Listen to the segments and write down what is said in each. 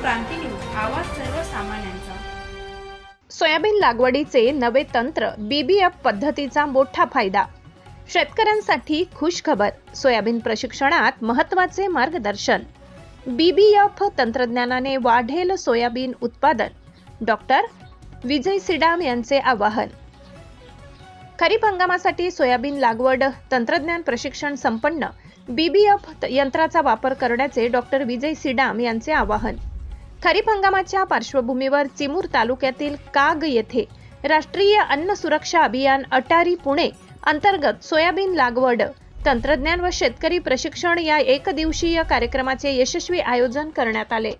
क्रांती news, आवाज सर्वसामान्यांचा। Soybean लागवडीचे नवे तंत्र बीबीएफ पद्धतीचा मोठा फायदा। शेतकऱ्यांसाठी खुश खबर, सोयाबीन प्रशिक्षणात महत्त्वाचे मार्गदर्शन। बीबीएफ तंत्रज्ञानाने वाढेल सोयाबीन उत्पादन, डॉक्टर विजय सीडाम यांचे आवाहन। खरीप हंगामासाठी सोयाबीन लागवड तंत्रज्ञान प्रशिक्षण संपन्न बीबीएफ यंत्राचा वापर करण्याचे डॉक्टर विजय सीडाम यांचे आवाहन। खरीप हंगामाच्या पार्श्वभूमीवर चिमूर तालुक्यातील काग येथे राष्ट्रीय अन्न सुरक्षा अभियान अटारी पुणे अंतर्गत सोयाबीन लागवड तंत्रज्ञान व शेतकरी प्रशिक्षण या एकदिवसीय कार्यक्रमाचे यशस्वी आयोजन करण्यात आले।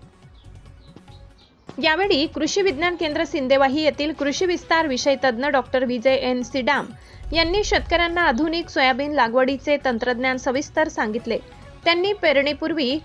यावेळी कृषी विज्ञान केंद्र सिंदेवाही येथील कृषी विस्तार विषय तज्ञ डॉक्टर विजय एन सीडाम यांनी शेतकऱ्यांना आधुनिक सोयाबीन लागवडीचे तंत्रज्ञान सविस्तर सांगितले। त्यांनी पेरणीपूर्वी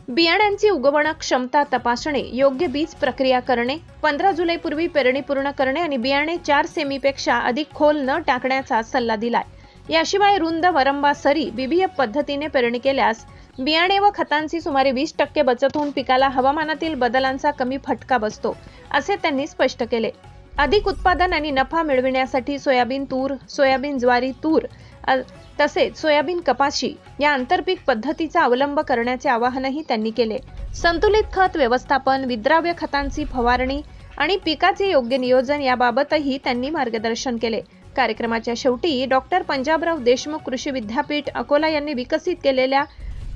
बियाण्यांची उगवण क्षमता तपासणे, योग्य बीज प्रक्रिया करणे, 15 जुलैपूर्वी पेरणी पूर्ण करणे आणि बियाणे 4 सेमीपेक्षा अधिक खोल न टाकण्याचा सल्ला दिलाय। याशिवाय रुंद वरंबा सरी बीबीएफ पद्धतीने पेरणी केल्यास बियाणे व खतांची सुमारे 20% बचत होऊन पिकाला हवामानातील बदलांचा कमी फटका बसतो, असे त्यांनी स्पष्ट केले। अधिक उत्पादन आणि नफा मिळविण्यासाठी सोयाबीन तूर, सोयाबीन ज्वारी तूर तसेच सोयाबीन कपाशी या आंतरपीक पद्धतीचा अवलंब करण्याचे आवाहनही त्यांनी केले। संतुलित खत व्यवस्थापन, विद्राव्य खतांची फवारणी आणि पिकाचे योग्य नियोजन याबाबतही त्यांनी मार्गदर्शन केले। कार्यक्रमाच्या शेवटी डॉक्टर पंजाबराव देशमुख कृषी विद्यापीठ अकोला यांनी विकसित केलेल्या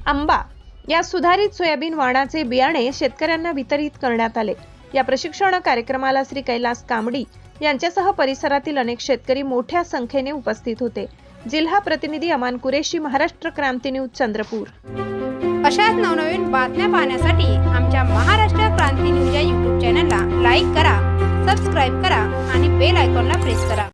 आंबा या सुधारित सोयाबीन वाणाचे बियाणे शेतकऱ्यांना वितरित करण्यात आले। या प्रशिक्षण कार्यक्रमाला श्री कैलास कामडी यांच्यासह परिसरातील अनेक शेतकरी मोठ्या संख्येने उपस्थित होते। जिल्हा प्रतिनिधी अमान कुरेशी, महाराष्ट्र क्रांती न्यूज, चंद्रपूर। अशाच नवनवीन बातम्या पाहण्यासाठी आमच्या महाराष्ट्र क्रांती न्यूज या YouTube चॅनलला लाईक करा, सबस्क्राईब करा आणि बेल आयकॉनला प्रेस करा।